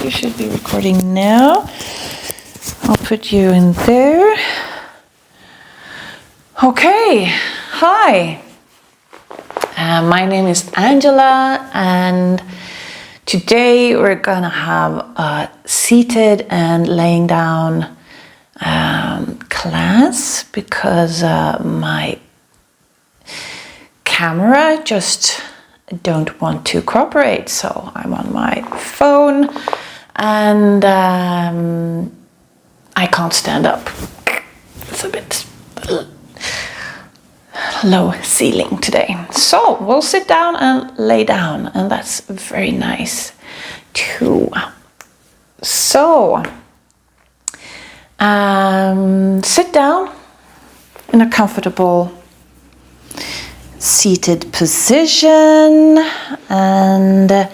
You should be recording now. I'll put you in there. Okay, hi. My name is Angela, and today we're gonna have a seated and laying down class because my camera just don't want to cooperate. So I'm on my phone and I can't stand up. It's a bit low ceiling today. So we'll sit down and lay down, and that's very nice too. So sit down in a comfortable seated position, and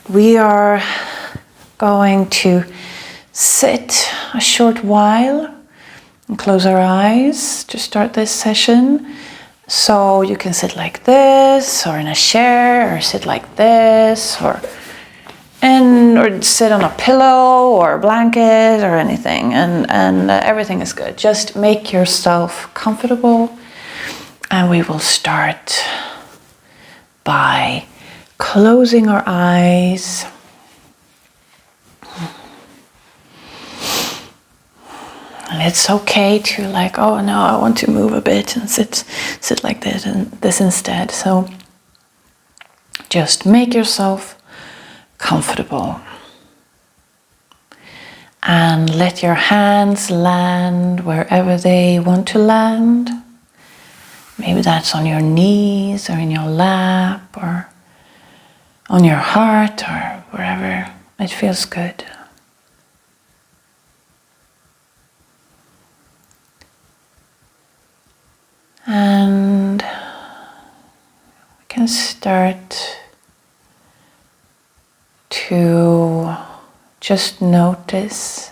we are going to sit a short while and close our eyes to start this session. So you can sit like this, or in a chair, or sit like this, or sit on a pillow or a blanket or anything, and everything is good. Just make yourself comfortable, and we will start by closing our eyes. And it's okay to oh no, I want to move a bit and sit like this and this instead. So just make yourself comfortable. And let your hands land wherever they want to land. Maybe that's on your knees or in your lap or on your heart or wherever it feels good. And we can start to just notice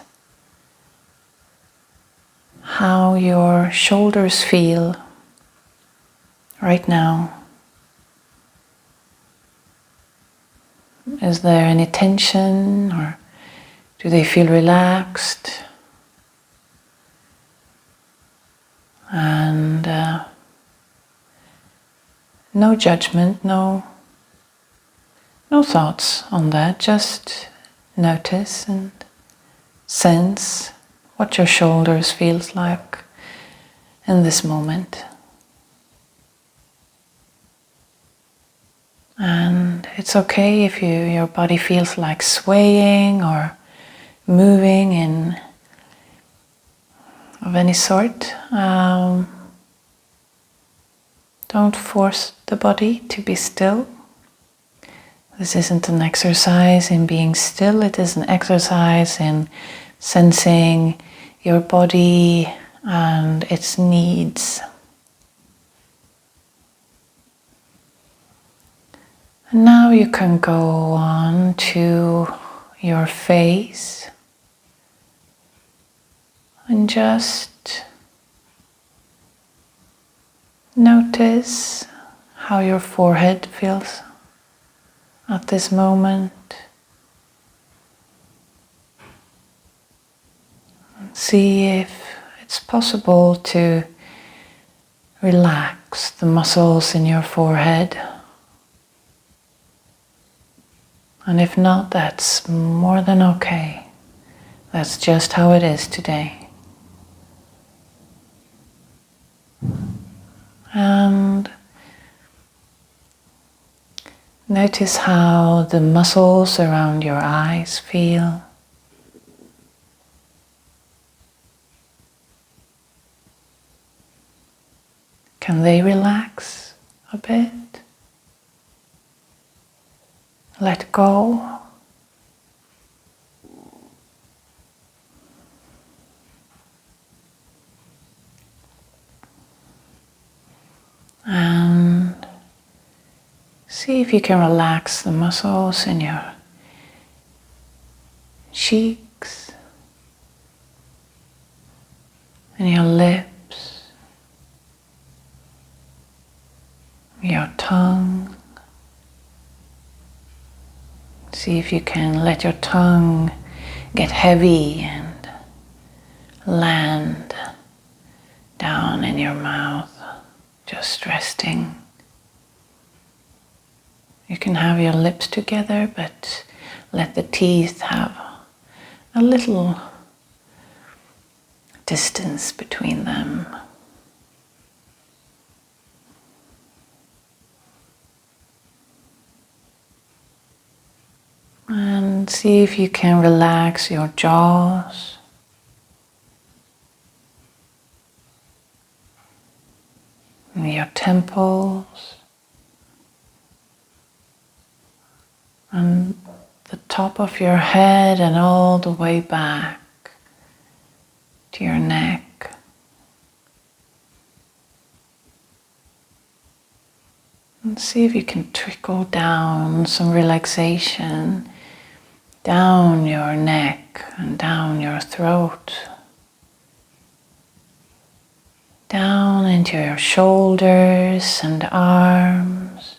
how your shoulders feel right now. Is there any tension, or do they feel relaxed? And no judgment, no thoughts on that. Just notice and sense what your shoulders feels like in this moment. And it's okay if your body feels like swaying or moving of any sort. Don't force the body to be still. This isn't an exercise in being still, it is an exercise in sensing your body and its needs. And now you can go on to your face and just notice how your forehead feels at this moment. And see if it's possible to relax the muscles in your forehead. And if not, that's more than okay. That's just how it is today. And notice how the muscles around your eyes feel. Can they relax a bit? Let go. And see if you can relax the muscles in your cheeks, in your lips, your tongue. See if you can let your tongue get heavy and land down in your mouth, just resting. You can have your lips together, but let the teeth have a little distance between them. And see if you can relax your jaws. And your temples. And the top of your head and all the way back to your neck. And see if you can trickle down some relaxation down your neck and down your throat, down into your shoulders and arms,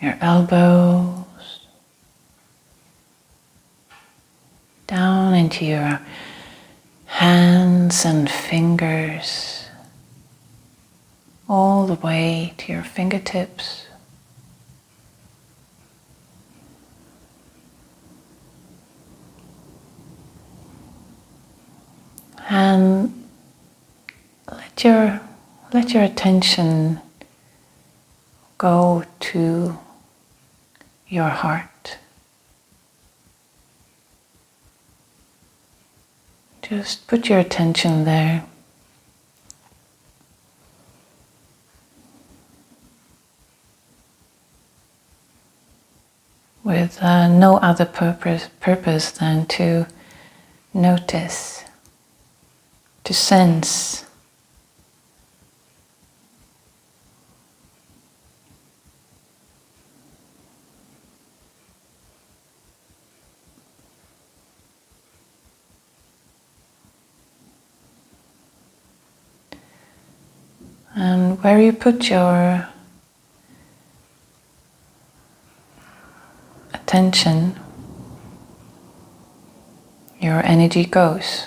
your elbows, down into your hands and fingers, all the way to your fingertips. And let your attention go to your heart. Just put your attention there. With no other purpose than to notice, to sense. And where you put your attention, your energy goes.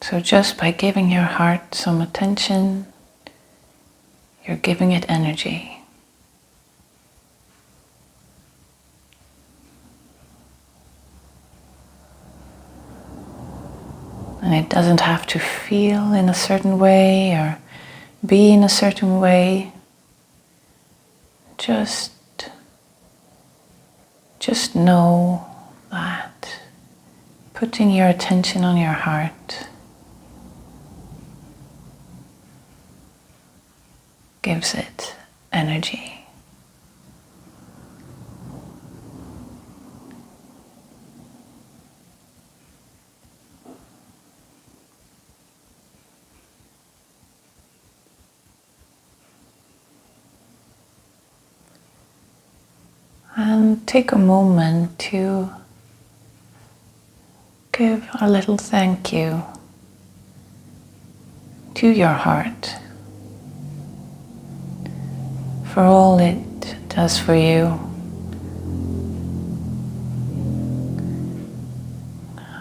So just by giving your heart some attention, you're giving it energy. And it doesn't have to feel in a certain way or be in a certain way. Just know that putting your attention on your heart gives it energy. And take a moment to give a little thank you to your heart for all it does for you.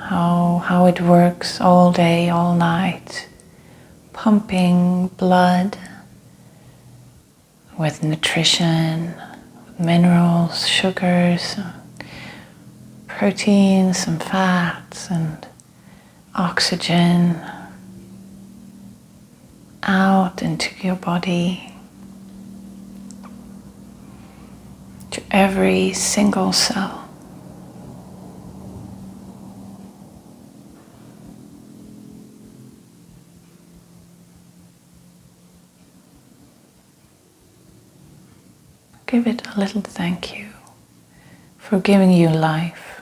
How it works all day, all night, pumping blood with nutrition, minerals, sugars, proteins and fats and oxygen out into your body, to every single cell. Give it a little thank you for giving you life.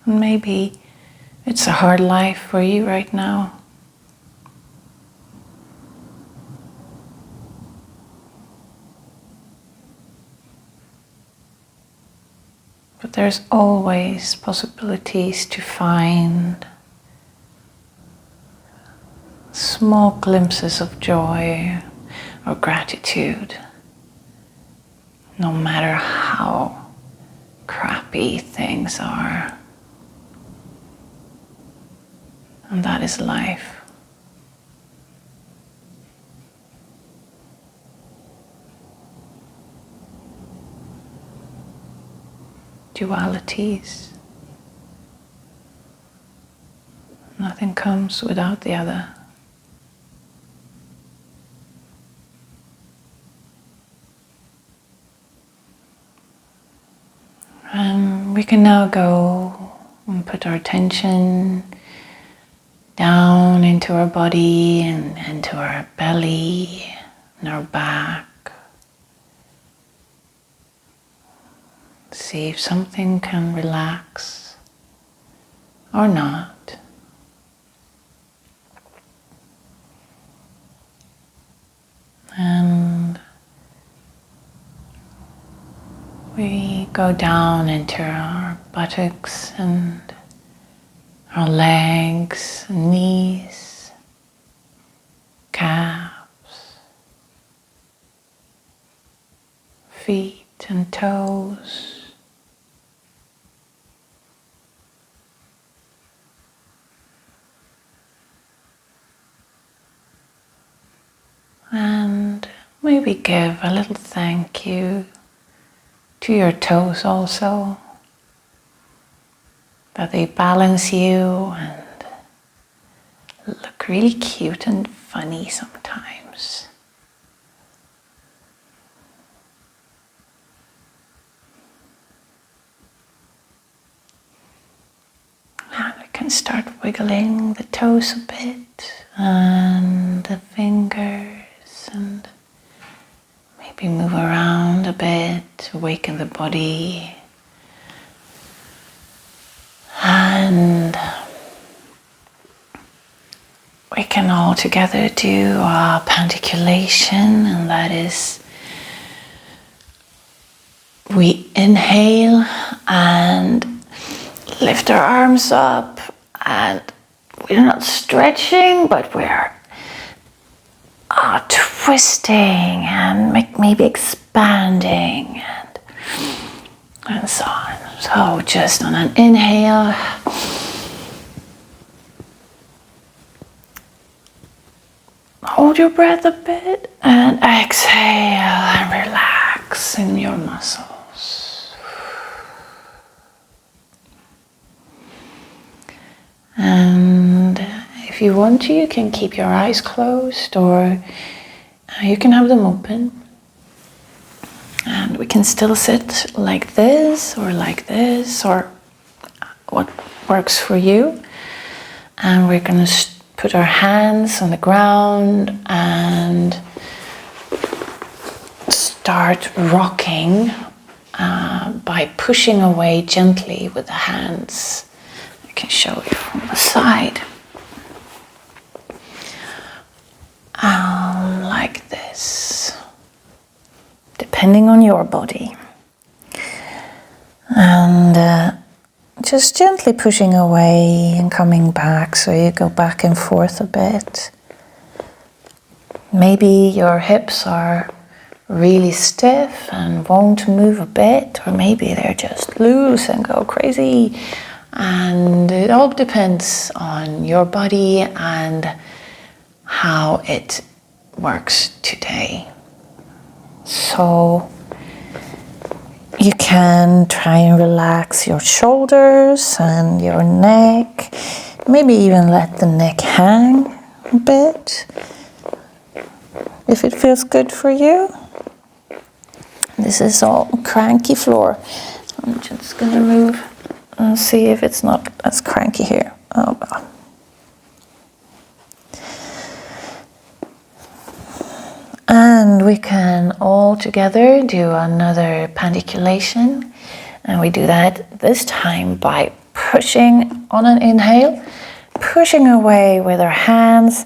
And maybe it's a hard life for you right now. But there's always possibilities to find small glimpses of joy or gratitude, no matter how crappy things are. And that is life. Dualities. Nothing comes without the other. And we can now go and put our attention down into our body and into our belly and our back. See if something can relax or not. And we go down into our buttocks and our legs, knees, calves, feet and toes. And maybe give a little thank you to your toes also, that they balance you and look really cute and funny sometimes. And we can start wiggling the toes a bit and the fingers, and maybe move around a bit, awaken the body. And we can all together do a pandiculation, and that is we inhale and lift our arms up, and we're not stretching, but we're twisting and maybe expanding and so on. So just on an inhale, hold your breath a bit and exhale and relax in your muscles. And if you want to, you can keep your eyes closed, or you can have them open. And we can still sit like this, or what works for you. And we're going to put our hands on the ground and start rocking by pushing away gently with the hands. I can show you from the side. Like this, depending on your body. And just gently pushing away and coming back, so you go back and forth a bit. Maybe your hips are really stiff and won't move a bit, or maybe they're just loose and go crazy. And it all depends on your body and how it works today. So you can try and relax your shoulders and your neck, maybe even let the neck hang a bit if it feels good for you. This is all cranky floor. I'm just going to move and see if it's not as cranky here. Oh well. And we can all together do another pandiculation. And we do that this time by pushing on an inhale, pushing away with our hands.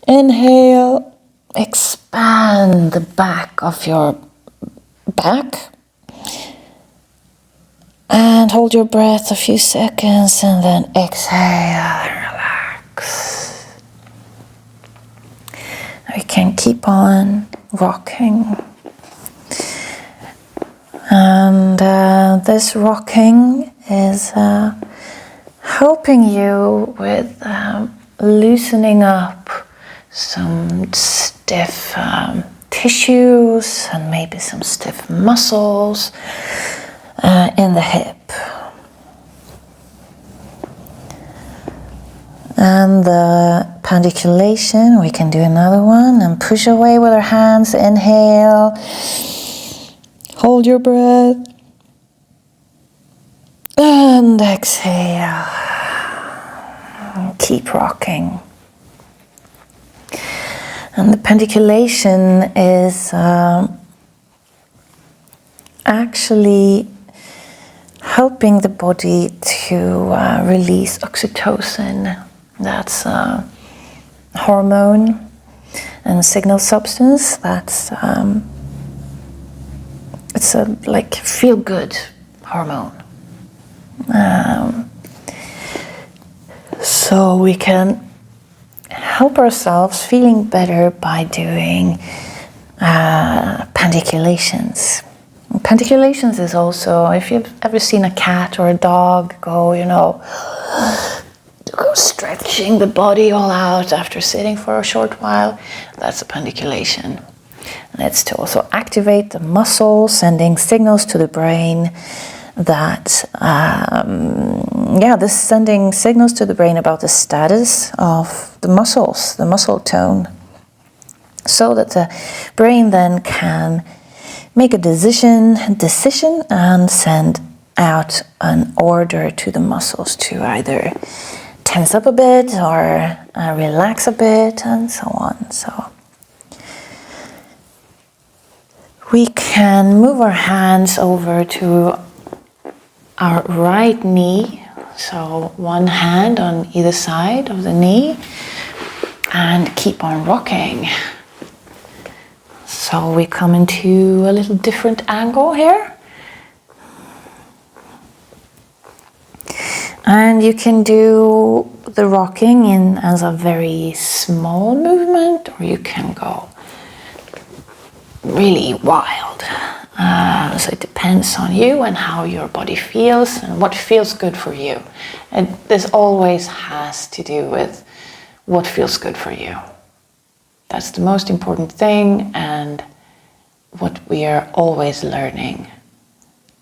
Inhale, expand the back of your back. And hold your breath a few seconds and then exhale and relax. We can keep on rocking. And this rocking is helping you with loosening up some stiff tissues and maybe some stiff muscles in the hip. And the pandiculation, we can do another one and push away with our hands. Inhale, hold your breath, and exhale. Keep rocking. And the pandiculation is actually helping the body to release oxytocin. That's a hormone and signal substance. That's it's a like feel-good hormone. So we can help ourselves feeling better by doing pandiculations. Pandiculations is also, if you've ever seen a cat or a dog go, go stretching the body all out after sitting for a short while, that's a pandiculation. And it's to also activate the muscles, sending signals to the brain that, this sending signals to the brain about the status of the muscles, the muscle tone, so that the brain then can make a decision and send out an order to the muscles to either tense up a bit or relax a bit and so on. So we can move our hands over to our right knee, so one hand on either side of the knee, and keep on rocking. So we come into a little different angle here. And you can do the rocking in as a very small movement, or you can go really wild. So it depends on you and how your body feels and what feels good for you. And this always has to do with what feels good for you. That's the most important thing, and what we are always learning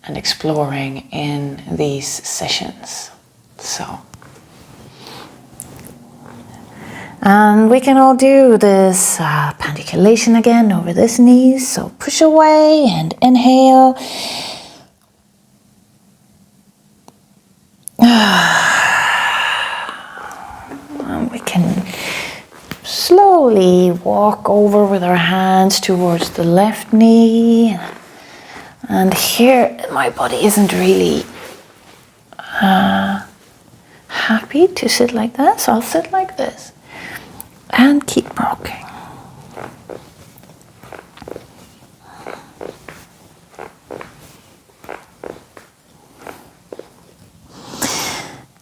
and exploring in these sessions. So, and we can all do this pandiculation again over this knee. So push away and inhale. And we can slowly walk over with our hands towards the left knee. And here my body isn't really happy to sit like that, so I'll sit like this and keep rocking.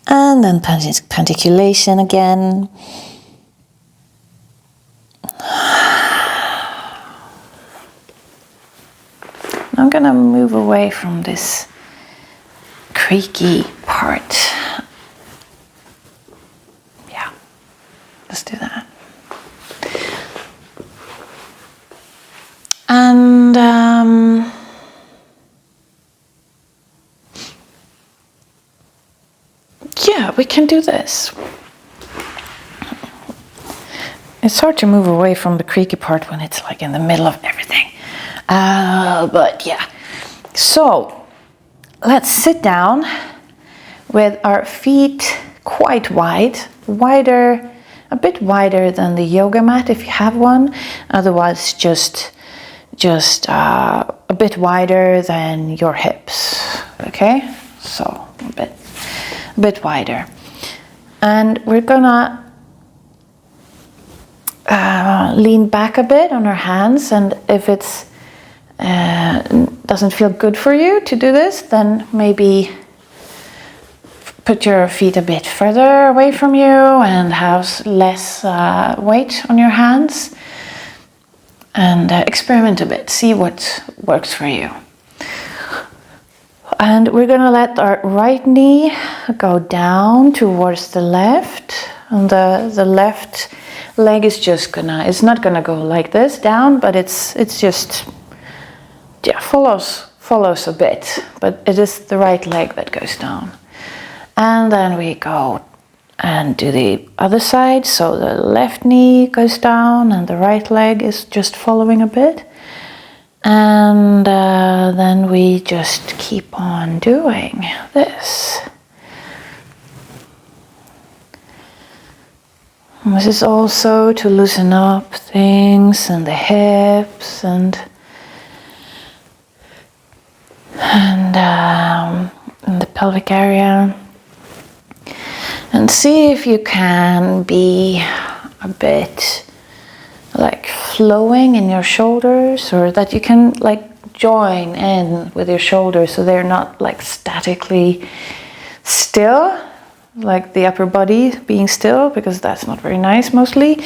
And then pandiculation again. I'm gonna move away from this creaky part. Yeah, let's do that. And we can do this. It's hard to move away from the creaky part when it's like in the middle of everything. But yeah, so let's sit down with our feet quite wide, a bit wider than the yoga mat if you have one. Otherwise, just a bit wider than your hips. Okay, so a bit wider, and we're gonna lean back a bit on our hands, and if it's doesn't feel good for you to do this, then maybe put your feet a bit further away from you and have less weight on your hands. And experiment a bit, see what works for you. And we're gonna let our right knee go down towards the left. And the left leg is just it's not gonna go like this down, but it's just, yeah, follows a bit. But it is the right leg that goes down. And then we go and do the other side. So the left knee goes down and the right leg is just following a bit. And then we just keep on doing this. And this is also to loosen up things in the hips and in the pelvic area. And see if you can be a bit like flowing in your shoulders, or that you can like join in with your shoulders so they're not like statically still, like the upper body being still, because that's not very nice mostly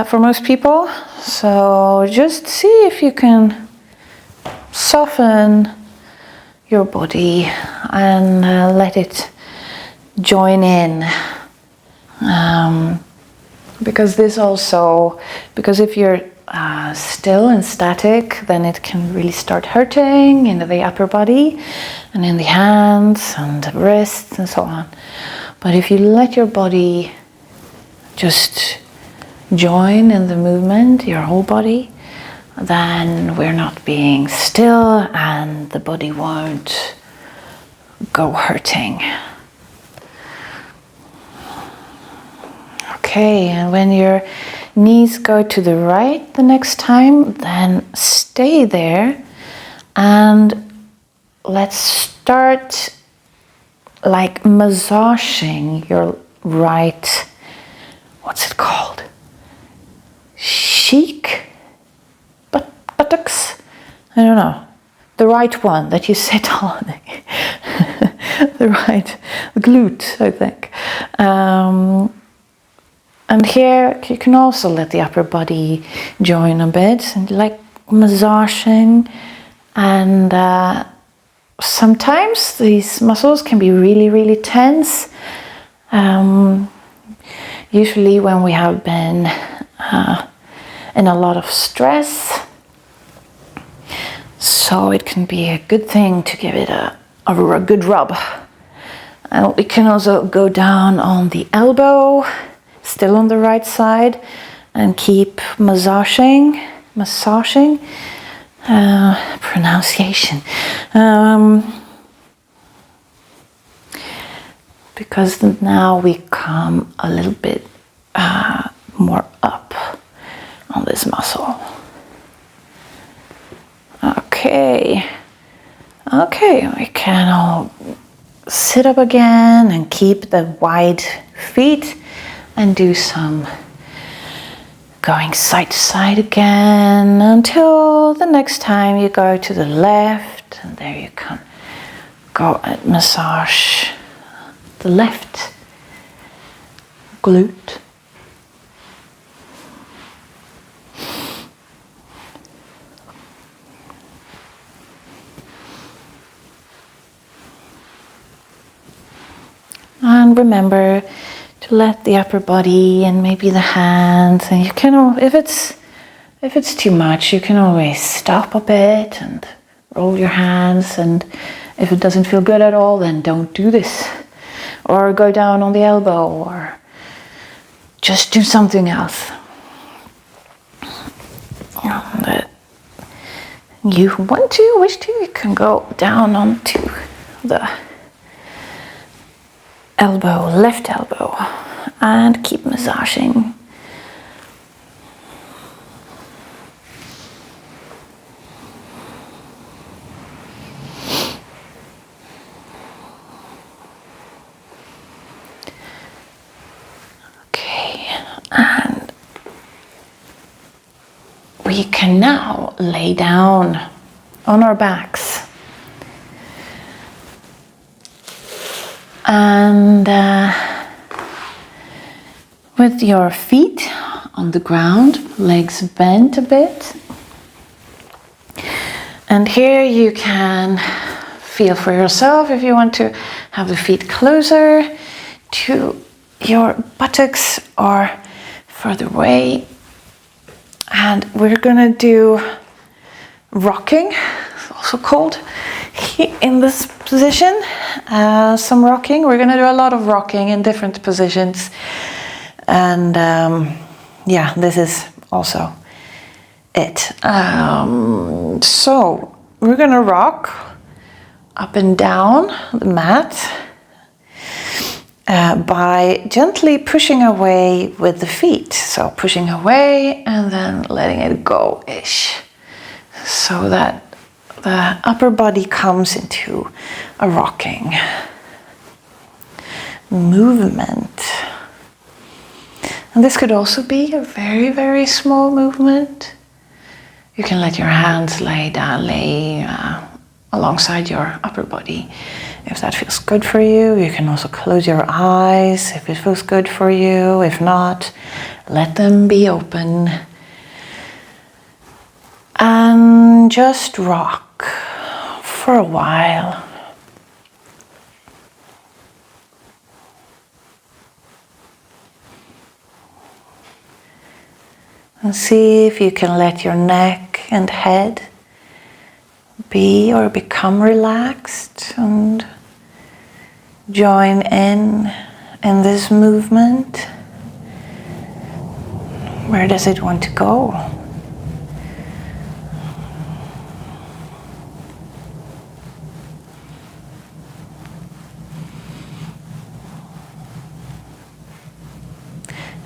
for most people. So just see if you can soften your body and let it join in, because if you're still and static, then it can really start hurting in the upper body and in the hands and the wrists and so on. But if you let your body just join in the movement, your whole body, then we're not being still and the body won't go hurting. Okay, and when your knees go to the right the next time, then stay there and let's start like massaging your right, what's it called? Cheek? Buttocks? I don't know. The right one that you sit on. The right glute, I think. And here you can also let the upper body join a bit and like massaging. And sometimes these muscles can be really, really tense. Usually when we have been in a lot of stress. So it can be a good thing to give it a good rub. And we can also go down on the elbow, still on the right side, and keep massaging, pronunciation. Because now we come a little bit more up on this muscle. Okay, we can all sit up again and keep the wide feet and do some going side to side again until the next time you go to the left, and there you can go and massage the left glute. And remember to let the upper body and maybe the hands, and you can, if it's too much, you can always stop a bit and roll your hands, and if it doesn't feel good at all, then don't do this. Or go down on the elbow, or just do something else. But you want to, wish to, you can go down onto the elbow, left elbow, and keep massaging. Okay, and we can now lay down on our backs. And with your feet on the ground, legs bent a bit. And here you can feel for yourself if you want to have the feet closer to your buttocks or further away. And we're gonna do rocking, also called in this position. Some rocking. We're gonna do a lot of rocking in different positions. And yeah, this is also it. So we're gonna rock up and down the mat by gently pushing away with the feet. So pushing away and then letting it go-ish, so that the upper body comes into a rocking movement. And this could also be a very, very small movement. You can let your hands lay alongside your upper body if that feels good for you. You can also close your eyes if it feels good for you. If not, let them be open. And just rock for a while. And see if you can let your neck and head be or become relaxed and join in this movement. Where does it want to go?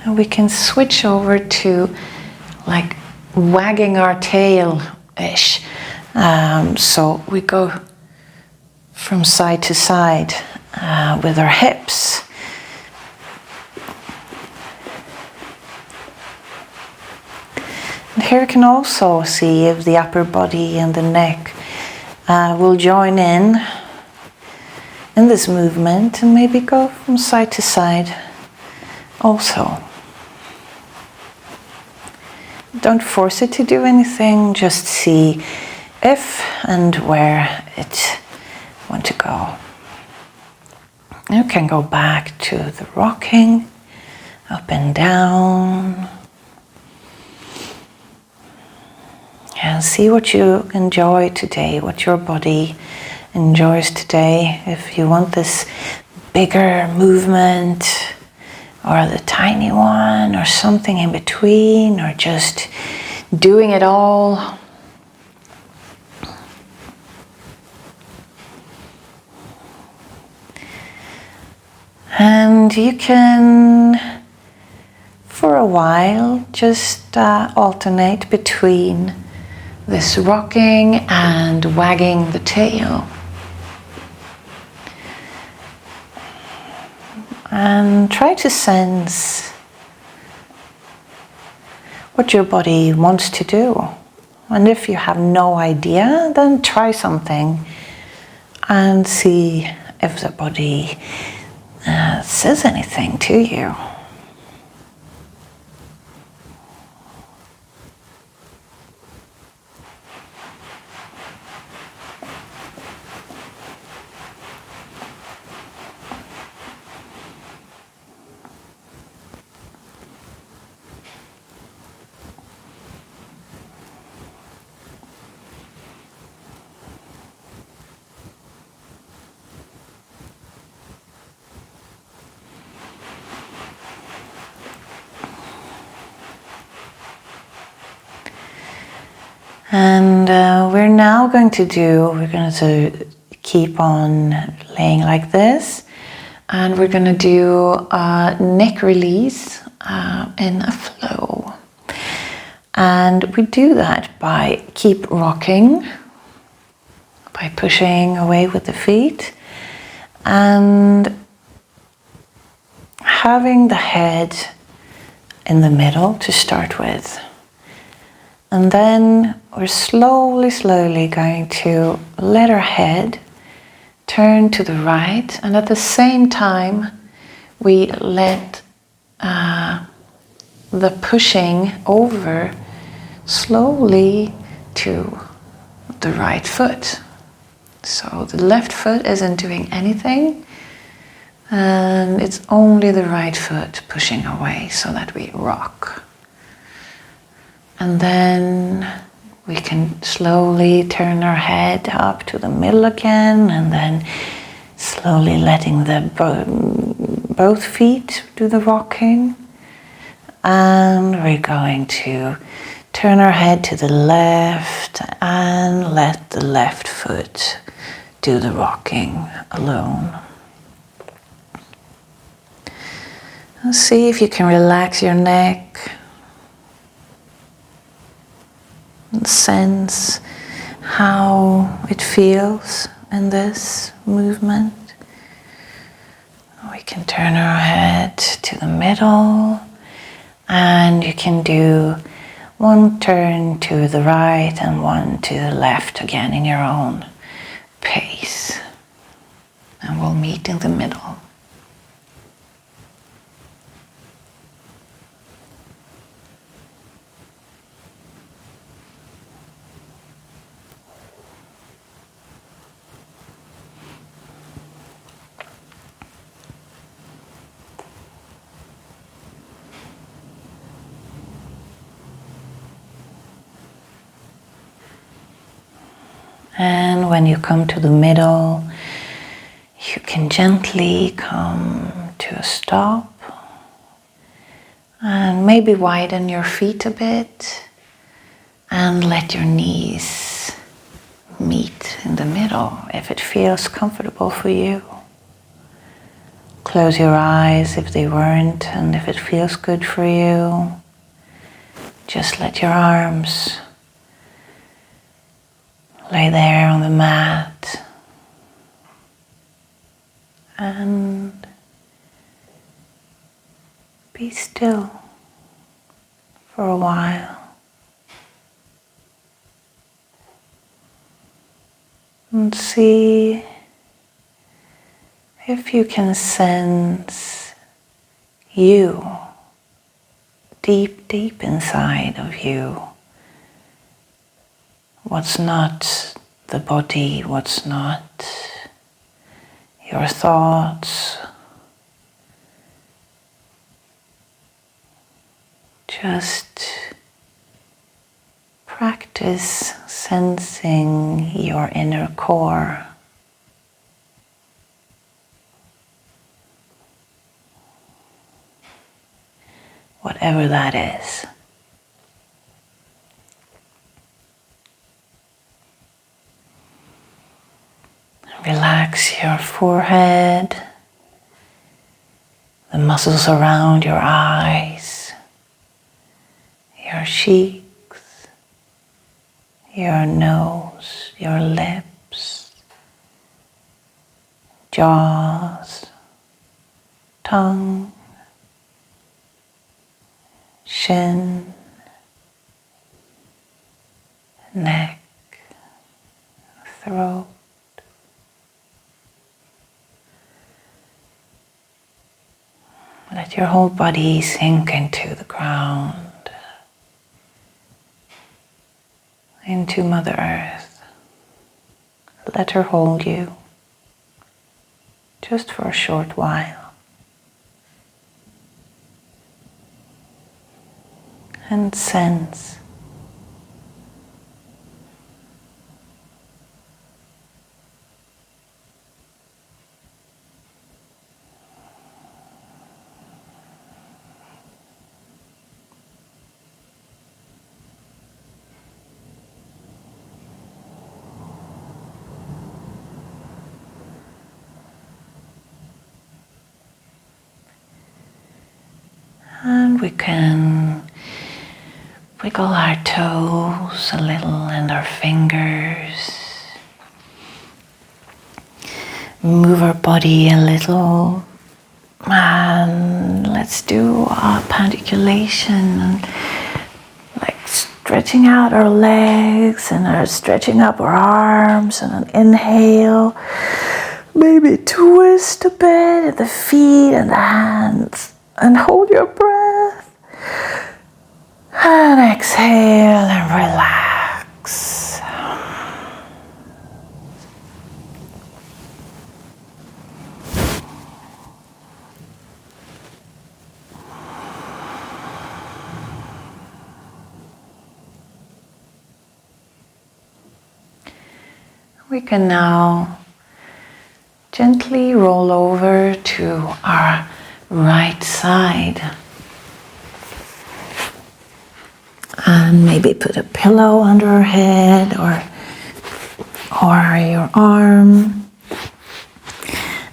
And we can switch over to like wagging our tail-ish. So we go from side to side with our hips. And here you can also see if the upper body and the neck will join in this movement, and maybe go from side to side also. Don't force it to do anything, just see if and where it wants to go. You can go back to the rocking, up and down. And see what you enjoy today, what your body enjoys today. If you want this bigger movement, or the tiny one, or something in between, or just doing it all. And you can, for a while, just alternate between this rocking and wagging the tail. And try to sense what your body wants to do. And if you have no idea, then try something and see if the body says anything to you. And we're now going to keep on laying like this, and we're going to do a neck release in a flow. And we do that by keep rocking, by pushing away with the feet, and having the head in the middle to start with. And then we're slowly going to let our head turn turn to the right, and at the same time we let the pushing over slowly to the right foot. So the left foot isn't doing anything, and it's only the right foot pushing away so that we rock. And then we can slowly turn our head up to the middle again, and then slowly letting both feet do the rocking. And we're going to turn our head to the left and let the left foot do the rocking alone. And see if you can relax your neck and sense how it feels in this movement. We can turn our head to the middle, and you can do one turn to the right and one to the left again in your own pace. And we'll meet in the middle. And when you come to the middle, you can gently come to a stop and maybe widen your feet a bit and let your knees meet in the middle if it feels comfortable for you. Close your eyes if they weren't, and if it feels good for you, just let your arms lay there on the mat and be still for a while. And see if you can sense you deep, deep inside of you. What's not the body, what's not your thoughts. Just practice sensing your inner core. Whatever that is. Relax your forehead, the muscles around your eyes, your cheeks, your nose, your lips, jaws, tongue, chin, neck, throat. Let your whole body sink into the ground, into Mother Earth. Let her hold you, just for a short while. And sense and we can wiggle our toes a little and our fingers. Move our body a little. And let's do our pandiculation. Like stretching out our legs and stretching up our arms. And an inhale. Maybe twist a bit the feet and the hands and hold your breath. And exhale and relax. We can now gently roll over to our right side. And maybe put a pillow under our head or your arm.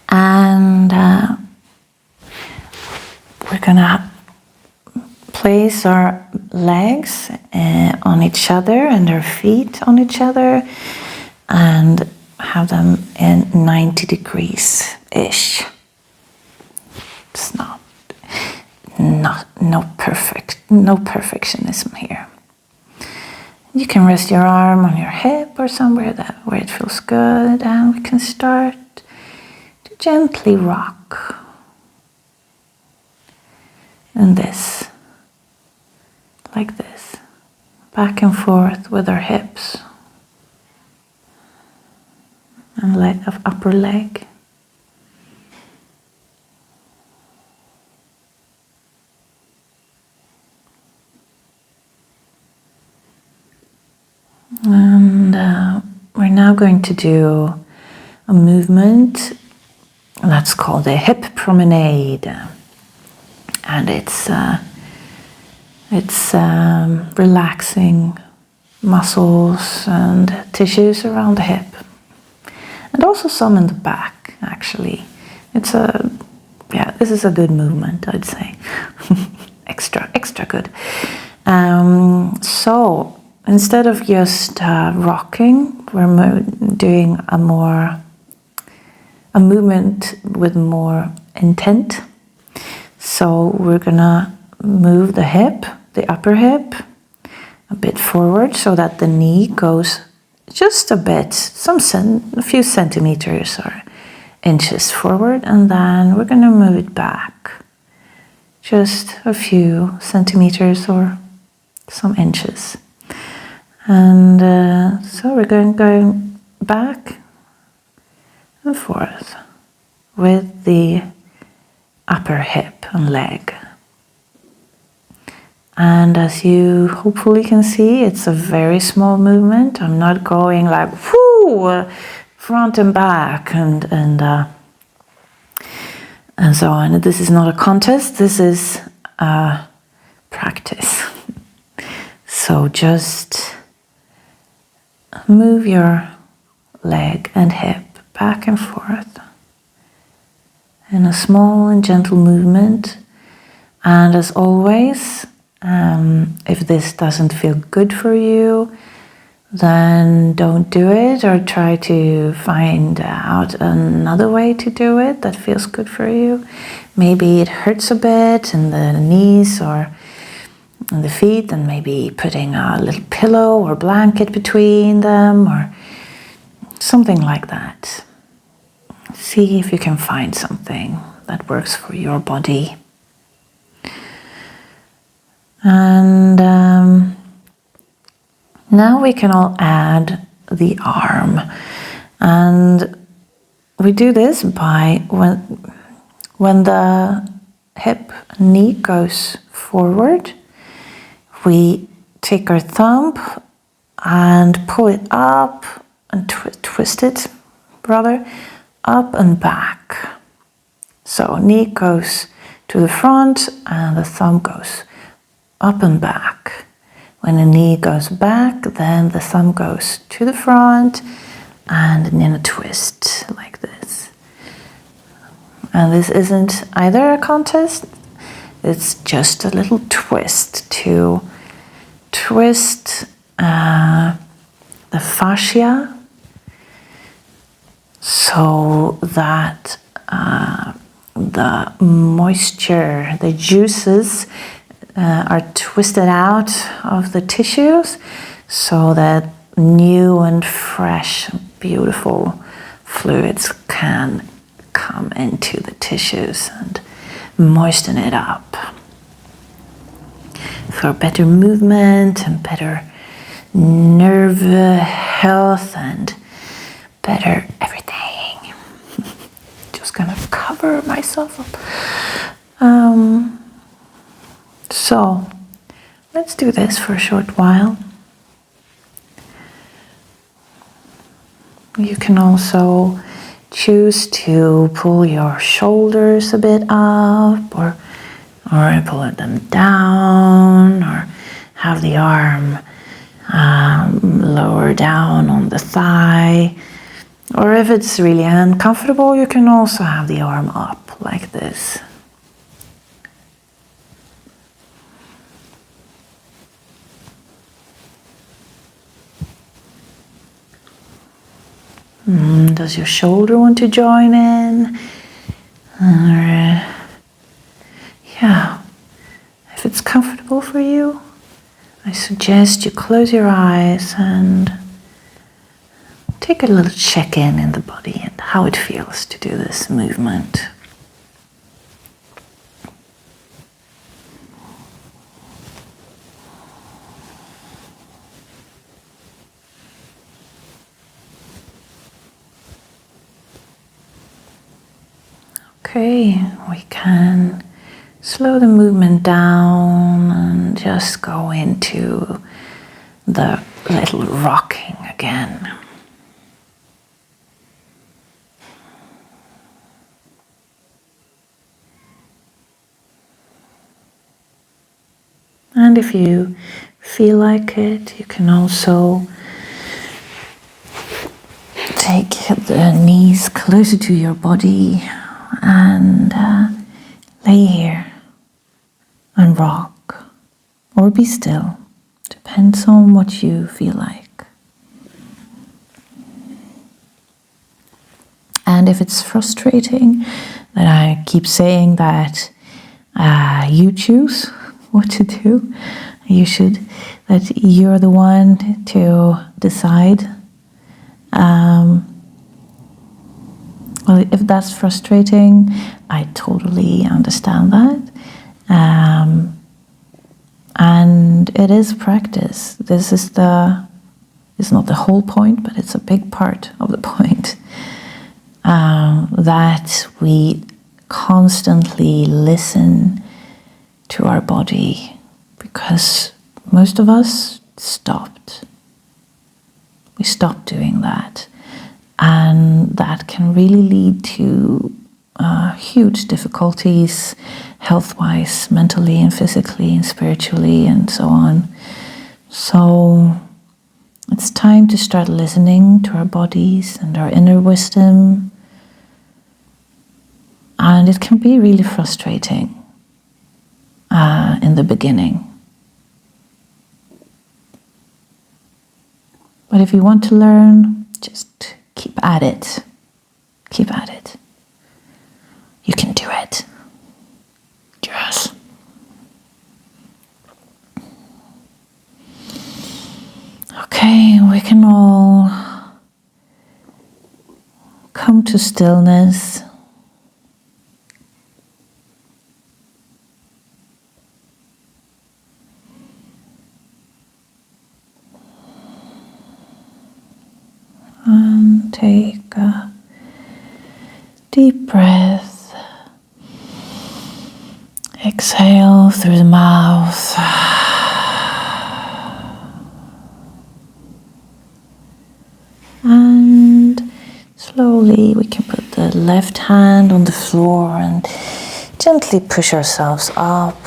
And we're gonna place our legs on each other and our feet on each other and have them in 90 degrees-ish. It's no perfectionism here. You can rest your arm on your hip or somewhere where it feels good, and we can start to gently rock. And this, like this, back and forth with our hips and upper leg. And we're now going to do a movement that's called a hip promenade, and it's relaxing muscles and tissues around the hip, and also some in the back. Actually, this is a good movement, I'd say. extra good. So instead of just rocking, we're doing a movement with more intent. So we're gonna move the hip, the upper hip, a bit forward so that the knee goes just a bit, a few centimeters or inches forward, and then we're gonna move it back just a few centimeters or some inches. And so we're going back and forth with the upper hip and leg. And as you hopefully can see, it's a very small movement. I'm not going like whoo, front and back and so on. This is not a contest. This is a practice. So just move your leg and hip back and forth in a small and gentle movement. And as always, if this doesn't feel good for you, then don't do it, or try to find out another way to do it that feels good for you. Maybe it hurts a bit in the knees or in the feet, and maybe putting a little pillow or blanket between them or something like that. See if you can find something that works for your body. And now we can all add the arm. And we do this by when the hip knee goes forward, we take our thumb and pull it up and twist it, rather, up and back. So knee goes to the front and the thumb goes up and back. When the knee goes back, then the thumb goes to the front and in a twist like this. And this isn't either a contest, it's just a little twist to twist the fascia so that the moisture, the juices are twisted out of the tissues so that new and fresh, beautiful fluids can come into the tissues and moisten it up for better movement and better nerve health and better everything. Just gonna cover myself up. So let's do this for a short while. You can also choose to pull your shoulders a bit up or pull them down, or have the arm lower down on the thigh. Or if it's really uncomfortable, you can also have the arm up like this. Does your shoulder want to join in? Or, yeah, if it's comfortable for you, I suggest you close your eyes and take a little check-in in the body and how it feels to do this movement. Okay, we can slow the movement down and just go into the little rocking again. And if you feel like it, you can also take the knees closer to your body and lay here and rock or be still. Depends on what you feel like. And if it's frustrating that I keep saying that you choose what to do, that you're the one to decide. Well, if that's frustrating, I totally understand that. And it is practice. This is it's not the whole point, but it's a big part of the point. That we constantly listen to our body, because most of us stopped. We stopped doing that. And that can really lead to huge difficulties, health-wise, mentally and physically and spiritually and so on. So it's time to start listening to our bodies and our inner wisdom. And it can be really frustrating in the beginning. But if you want to learn, just keep at it. Keep at it. You can do it. Yes. Okay, we can all come to stillness. And take a deep breath. Exhale through the mouth. And slowly we can put the left hand on the floor and gently push ourselves up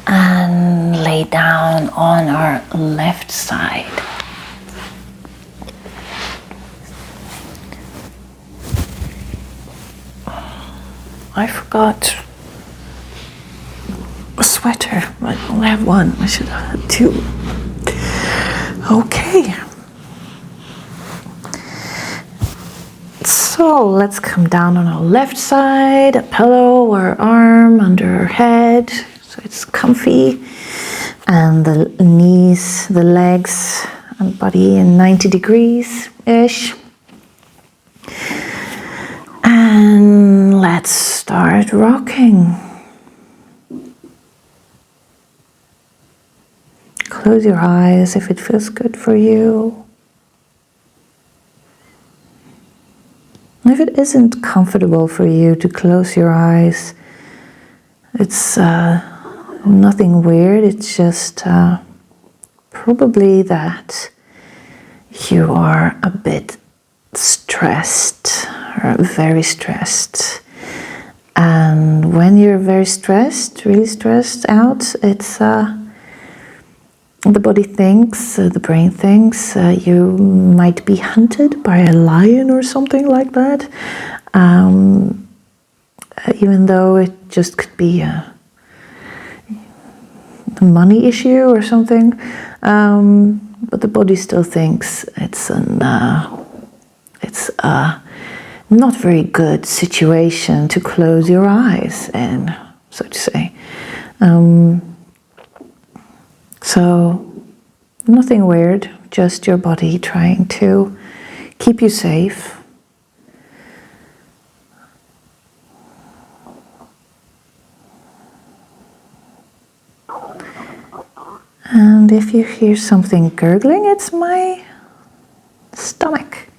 and lay down on our left side. I forgot a sweater. I only have one. I should have had two. Okay. So let's come down on our left side, a pillow or arm under our head so it's comfy, and the knees, the legs and body in 90 degrees-ish. And let's start rocking. Close your eyes if it feels good for you. If it isn't comfortable for you to close your eyes, it's nothing weird. It's just probably that you are a bit stressed, or very stressed. And when you're very stressed, really stressed out, it's the body thinks, the brain thinks you might be hunted by a lion or something like that. Even though it just could be a money issue or something. But the body still thinks it's a not very good situation to close your eyes in, so to say. So nothing weird, just your body trying to keep you safe. And if you hear something gurgling, it's my stomach.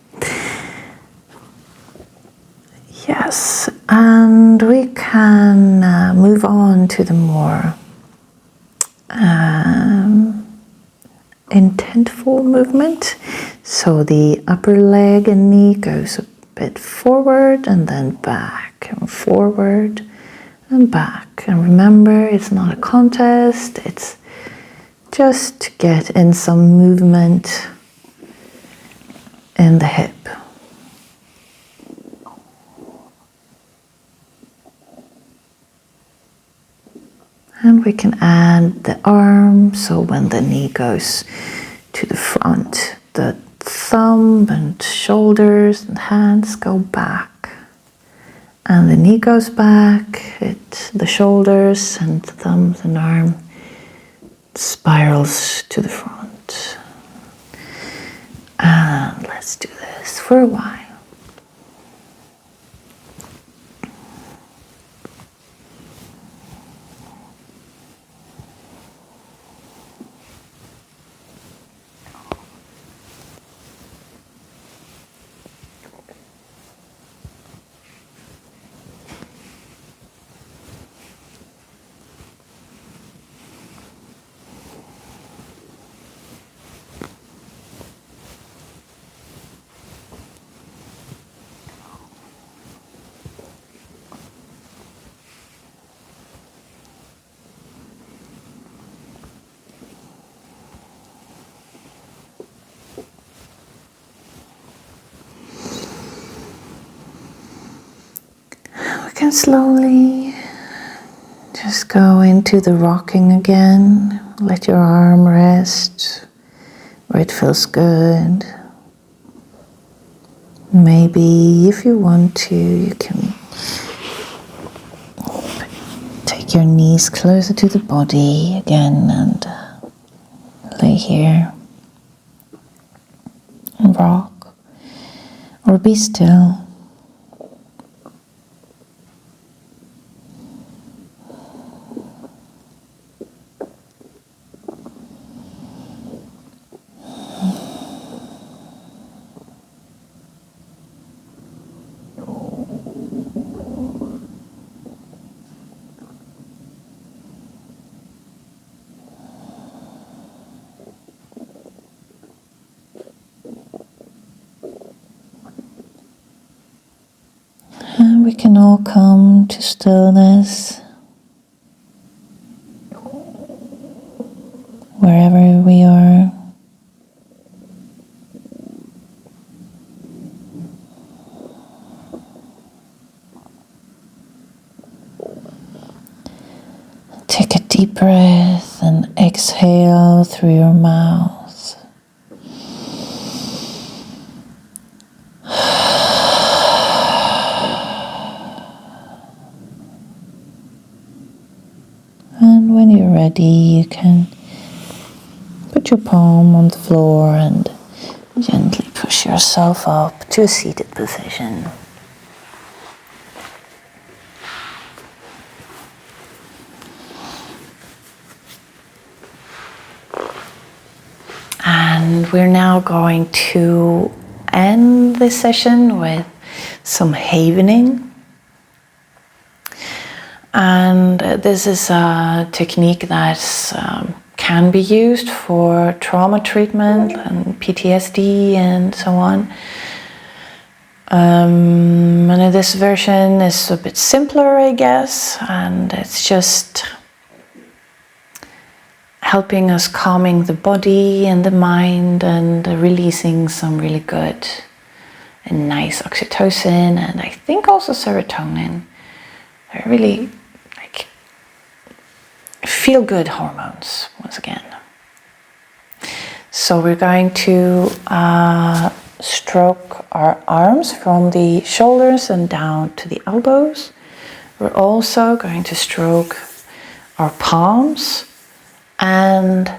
Yes, and we can move on to the more intentful movement. So the upper leg and knee goes a bit forward and then back, and forward and back. And remember, it's not a contest, it's just to get in some movement in the hip. And we can add the arm, so when the knee goes to the front, the thumb and shoulders and hands go back. And the knee goes back, the shoulders and the thumbs and arm spirals to the front. And let's do this for a while. Can slowly just go into the rocking again. Let your arm rest where it feels good. Maybe if you want to, you can take your knees closer to the body again and lay here and rock, or be still. And we can all come to stillness wherever we are. Take a deep breath and exhale through your mouth. And when you're ready, you can put your palm on the floor and gently push push yourself up to a seated position. And we're now going to end this session with some havening. And this is a technique that can be used for trauma treatment and PTSD and so on. And this version is a bit simpler, I guess, and it's just helping us calming the body and the mind and releasing some really good and nice oxytocin and I think also serotonin. They're really like feel good hormones once again. So we're going to stroke our arms from the shoulders and down to the elbows. We're also going to stroke our palms and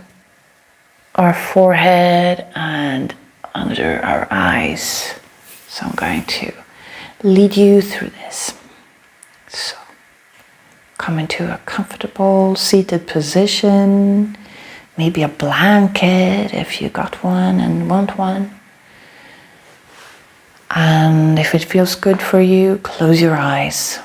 our forehead and under our eyes. So I'm going to lead you through this. So come into a comfortable seated position, maybe a blanket if you got one and want one. And if it feels good for you, close your eyes.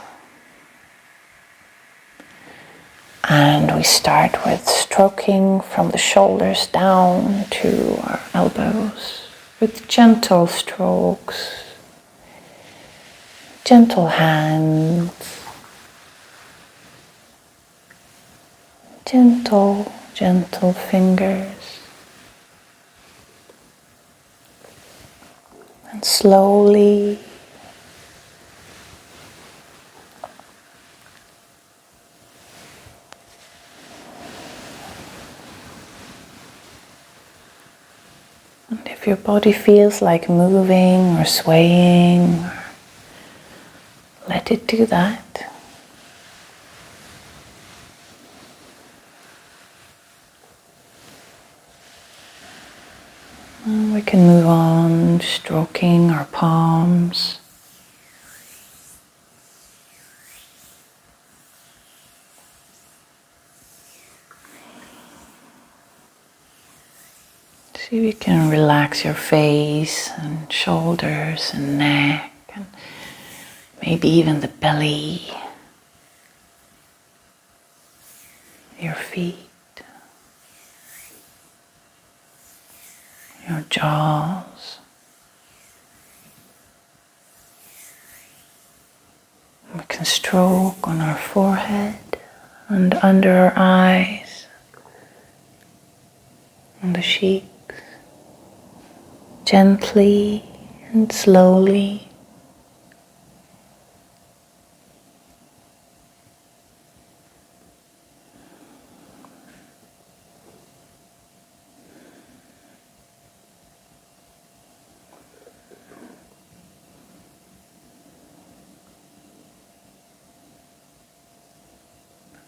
And we start with stroking from the shoulders down to our elbows with gentle strokes, gentle hands, gentle fingers. And slowly and if your body feels like moving or swaying, let it do that. And we can move on, stroking our palms. See if you can relax your face and shoulders and neck and maybe even the belly, your feet, your jaws. We can stroke on our forehead and under our eyes, on the cheeks, gently and slowly.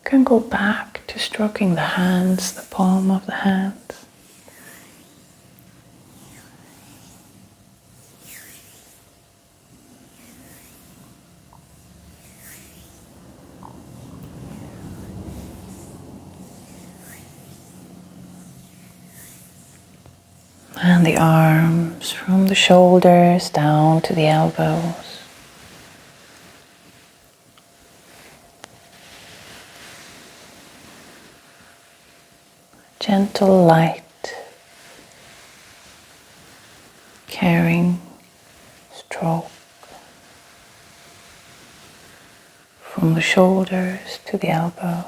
Can go back to stroking the hands, the palm of the hands. And the arms from the shoulders down to the elbows. Gentle, light, caring stroke from the shoulders to the elbows.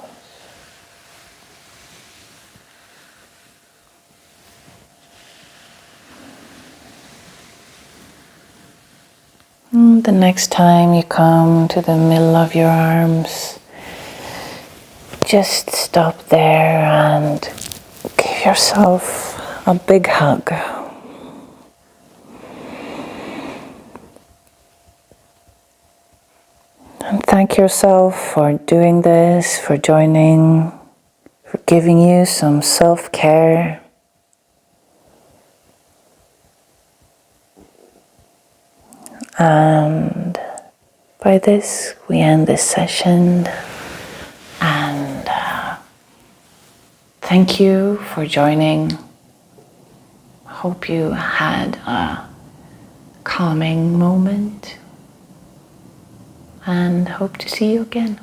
And the next time you come to the middle of your arms, just stop there and give yourself a big hug. And thank yourself for doing this, for joining, for giving you some self-care. And by this, we end this session. And thank you for joining. Hope you had a calming moment. And hope to see you again.